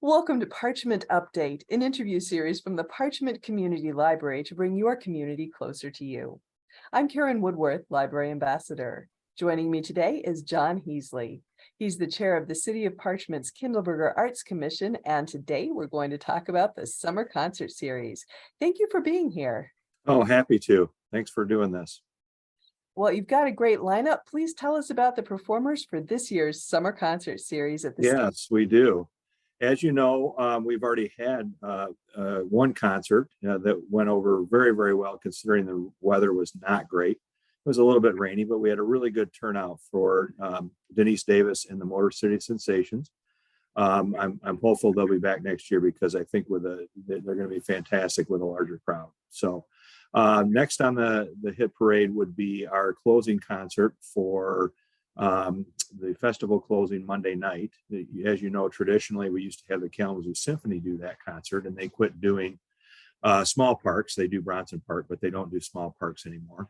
Welcome to Parchment Update, an interview series from the Parchment Community Library to bring your community closer to you. I'm Karen Woodworth, Library Ambassador. Joining me today is Jon Heasley. He's the chair of the City of Parchment's Kindleberger Arts Commission, and today we're going to talk about the Summer Concert Series. Thank you for being here. Oh, happy to. Thanks for doing this. Well, you've got a great lineup. Please tell us about the performers for this year's Summer Concert Series at the Yes, we do. As you know, we've already had one concert that went over very, very well, considering the weather was not great. It was a little bit rainy, but we had a really good turnout for Denise Davis and the Motor City Sensations. I'm hopeful they'll be back next year because I think they're going to be fantastic with a larger crowd. So next on the hit parade would be our closing concert for the festival closing Monday night. As you know, traditionally we used to have the Kalamazoo Symphony do that concert, and they quit doing small parks. They do Bronson Park, but they don't do small parks anymore.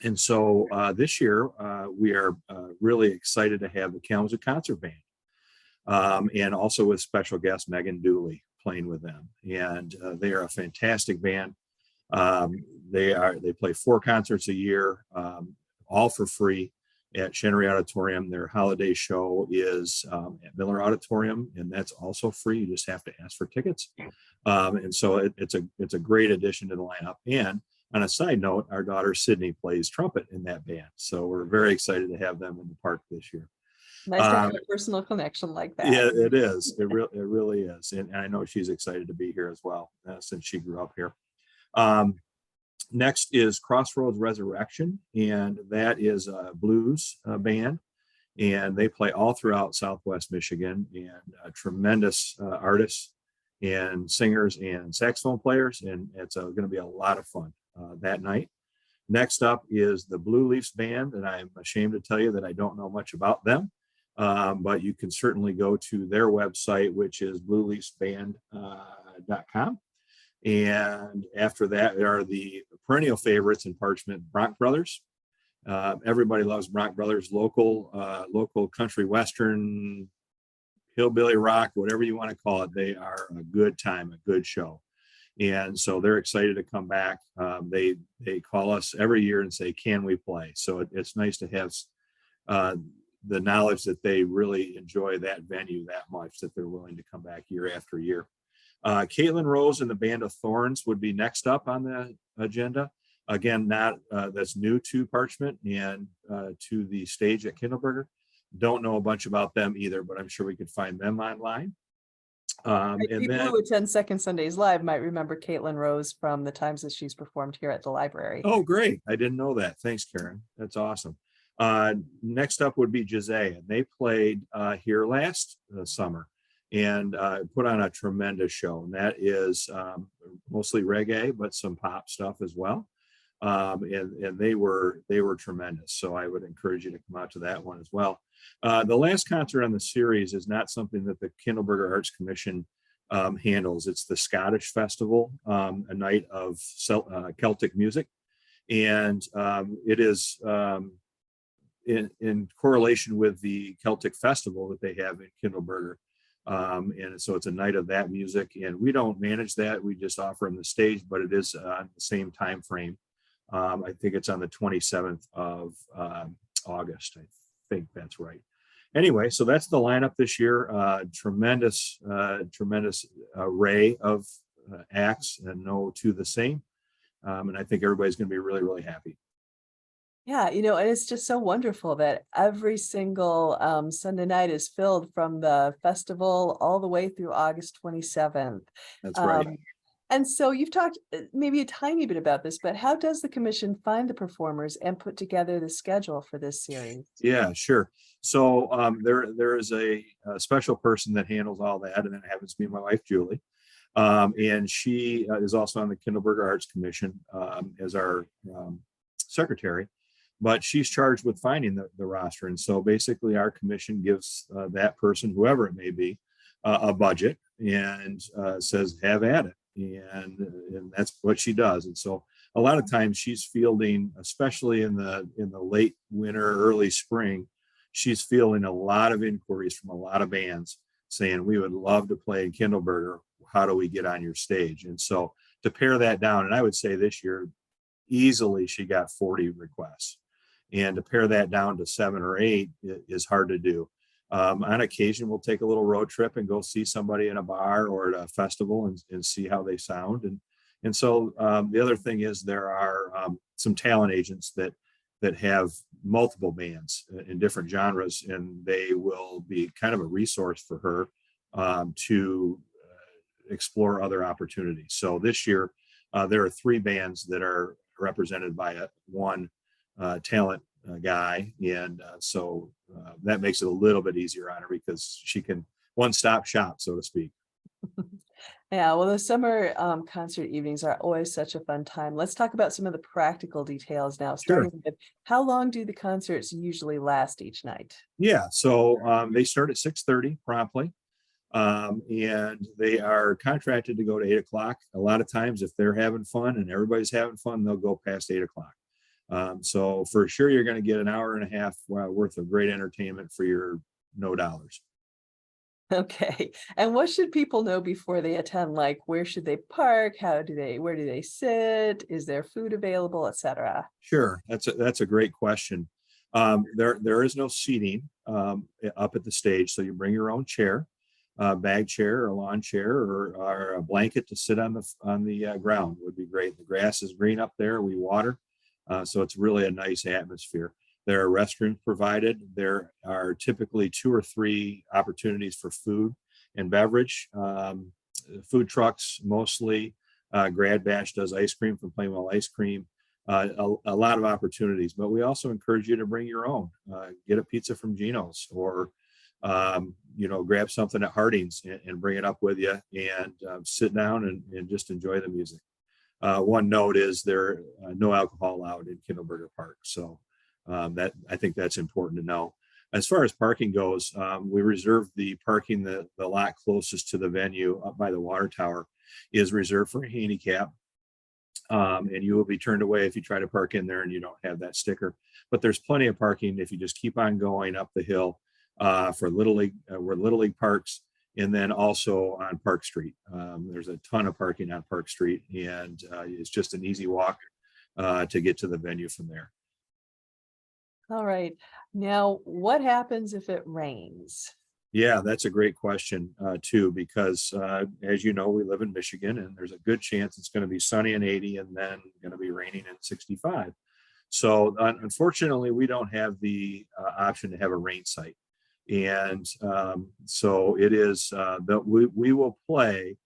And so this year we are really excited to have the Kalamazoo Concert Band, and also with special guest Megan Dooley playing with them. And they are a fantastic band. They play 4 concerts a year, all for free at Chenery Auditorium. Their holiday show is at Miller Auditorium, and that's also free. You just have to ask for tickets. And so it's a great addition to the lineup. And on a side note, our daughter Sydney plays trumpet in that band, so we're very excited to have them in the park this year. Nice to have a personal connection like that. Yeah, it is. It really is, and I know she's excited to be here as well, since she grew up here. Next is Crossroads Resurrection, and that is a blues band, and they play all throughout Southwest Michigan, and tremendous artists and singers and saxophone players, and it's going to be a lot of fun that night. Next up is the Blue Leafs Band, and I'm ashamed to tell you that I don't know much about them, but you can certainly go to their website, which is blueleafsband.com. And after that, there are the perennial favorites in Parchment, Bronk Brothers. Everybody loves Bronk Brothers, local country western, hillbilly rock, whatever you want to call it. They are a good time, a good show. And so they're excited to come back. They call us every year and say, can we play? So it's nice to have the knowledge that they really enjoy that venue that much, that they're willing to come back year after year. Caitlin Rose and the Band of Thorns would be next up on the agenda. Again, that's new to Parchment and to the stage at Kindleberger. Don't know a bunch about them either, but I'm sure we could find them online. People who attend Second Sundays Live might remember Caitlin Rose from the times that she's performed here at the library. Oh, great. I didn't know that. Thanks, Karen. That's awesome. Next up would be Jazay, and they played here last summer and put on a tremendous show. And that is mostly reggae, but some pop stuff as well. And they were tremendous. So I would encourage you to come out to that one as well. The last concert on the series is not something that the Kindleberger Arts Commission handles. It's the Scottish Festival, a night of Celtic music. And it is in correlation with the Celtic Festival that they have in Kindleberger. And so it's a night of that music, and we don't manage that. We just offer them the stage, but it is on the same time frame. I think it's on the 27th of August. I think that's right. Anyway, so that's the lineup this year. Tremendous array of acts, and no two the same. And I think everybody's going to be really, really happy. Yeah, and it's just so wonderful that every single Sunday night is filled from the festival all the way through August 27th. That's right. And so you've talked maybe a tiny bit about this, but how does the commission find the performers and put together the schedule for this series? Yeah, sure. So there is a special person that handles all that, and it happens to be my wife, Julie. And she is also on the Kindleberger Arts Commission as our secretary. But she's charged with finding the roster. And so basically our commission gives that person, whoever it may be, a budget and says, have at it. And that's what she does. And so a lot of times she's fielding, especially in the late winter, early spring, she's fielding a lot of inquiries from a lot of bands saying, we would love to play in Kindleberger. How do we get on your stage? And so to pare that down, and I would say this year, easily she got 40 requests. And to pare that down to 7 or 8 is hard to do. On occasion, we'll take a little road trip and go see somebody in a bar or at a festival and see how they sound. And so the other thing is there are some talent agents that have multiple bands in different genres, and they will be kind of a resource for her to explore other opportunities. So this year, there are 3 bands that are represented by one talent guy, and so that makes it a little bit easier on her because she can one-stop shop, so to speak. Yeah, well, the summer concert evenings are always such a fun time. Let's talk about some of the practical details now, Sure. starting with how long do the concerts usually last each night? Yeah, so they start at 6:30 promptly, and they are contracted to go to 8 o'clock. A lot of times, if they're having fun and everybody's having fun, they'll go past 8 o'clock. So for sure, you're going to get an hour and a half worth of great entertainment for your no dollars. Okay. And what should people know before they attend? Like, where should they park? Where do they sit? Is there food available, etc.? Sure, that's a great question. There is no seating up at the stage, so you bring your own chair, bag chair, or lawn chair, or a blanket to sit on the ground would be great. The grass is green up there. We water, so it's really a nice atmosphere. There are restrooms provided. There are typically 2 or 3 opportunities for food and beverage. Food trucks mostly. Grad Bash does ice cream from Plainwell Ice Cream. A lot of opportunities, but we also encourage you to bring your own. Get a pizza from Gino's, or grab something at Harding's and bring it up with you, and sit down and just enjoy the music. One note is there no alcohol allowed in Kindleberger Park, so that I think that's important to know. As far as parking goes, we reserve the parking, the lot closest to the venue up by the water tower is reserved for handicap. And you will be turned away if you try to park in there and you don't have that sticker. But there's plenty of parking if you just keep on going up the hill for Little League, where Little League parks, and then also on Park Street. There's a ton of parking on Park Street, and it's just an easy walk to get to the venue from there. All right. Now, what happens if it rains? Yeah, that's a great question too, because as you know, we live in Michigan, and there's a good chance it's going to be sunny and 80 and then going to be raining and 65. So unfortunately, we don't have the option to have a rain site. And so it is that we will play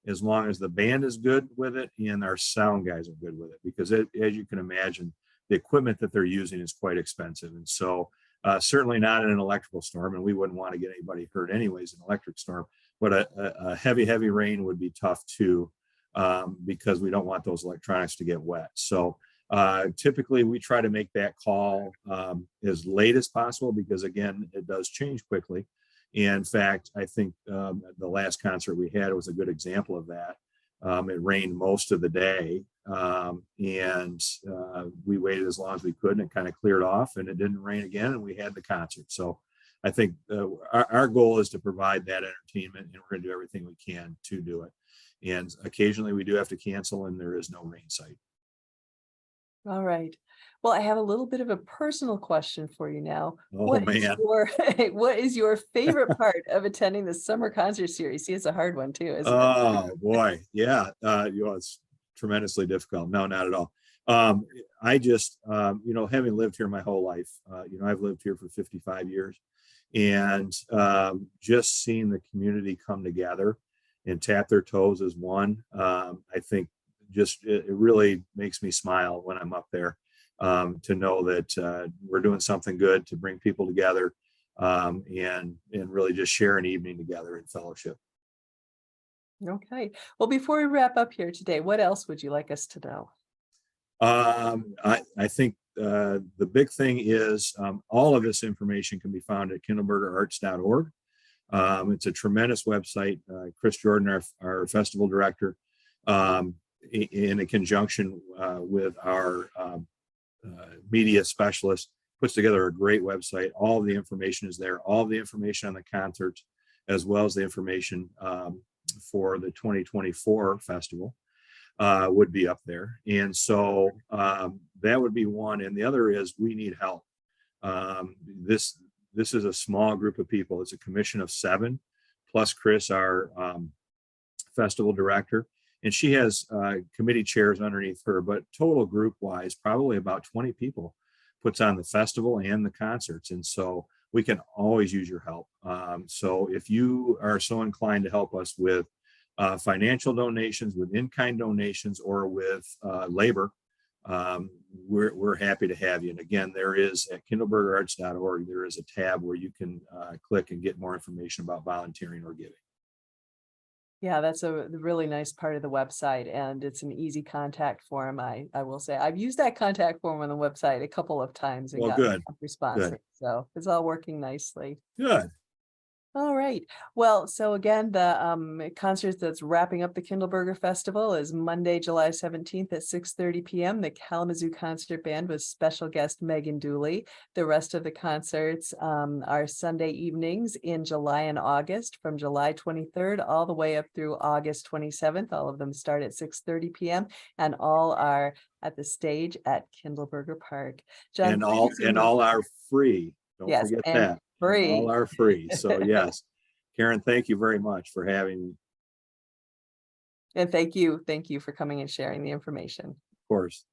as long as the band is good with it and our sound guys are good with it, because as you can imagine, the equipment that they're using is quite expensive. And so certainly not in an electrical storm, and we wouldn't want to get anybody hurt anyways in an electric storm, but a heavy rain would be tough too, because we don't want those electronics to get wet. So typically we try to make that call as late as possible, because again, it does change quickly. And in fact, I think the last concert we had was a good example of that. It rained most of the day, and we waited as long as we could, and it kind of cleared off, and it didn't rain again, and we had the concert. So I think our goal is to provide that entertainment, and we're going to do everything we can to do it. And occasionally we do have to cancel, and there is no rain site. All right. Well, I have a little bit of a personal question for you now. Oh, man. What is your favorite part of attending the summer concert series? See, it's a hard one too, isn't it? Oh boy, yeah. It's tremendously difficult. No, not at all. I just, having lived here my whole life, I've lived here for 55 years, and just seeing the community come together and tap their toes as one, I think just it really makes me smile when I'm up there, to know that we're doing something good to bring people together, and really just share an evening together in fellowship. Okay. Well, before we wrap up here today, what else would you like us to know? I think the big thing is all of this information can be found at kindlebergerarts.org. It's a tremendous website. Chris Jordan, our festival director, in a conjunction with our media specialist, puts together a great website. All of the information is there. All of the information on the concerts as well as the information for the 2024 festival would be up there. And so that would be one. And the other is we need help. This is a small group of people. It's a commission of 7, plus Chris, our festival director. And she has committee chairs underneath her, but total group wise, probably about 20 people puts on the festival and the concerts. And so we can always use your help. So if you are so inclined to help us with financial donations, with in-kind donations, or with labor, we're happy to have you. And again, there is at kindlebergerarts.org, there is a tab where you can click and get more information about volunteering or giving. Yeah, that's a really nice part of the website, and it's an easy contact form. I will say I've used that contact form on the website a couple of times and Well, gotten good, responses. good, So it's all working nicely. good. All right. Well, so again, the concert that's wrapping up the Kindleberger Festival is Monday, July 17th at 6:30 p.m. The Kalamazoo Concert Band with special guest Megan Dooley. The rest of the concerts are Sunday evenings in July and August, from July 23rd all the way up through August 27th. All of them start at 6:30 p.m. and all are at the stage at Kindleberger Park. John, And thank you so much. all are free. Don't Yes, forget and that. And free. all are free. So yes, Karen, thank you very much for having me. And thank you for coming and sharing the information. Of course.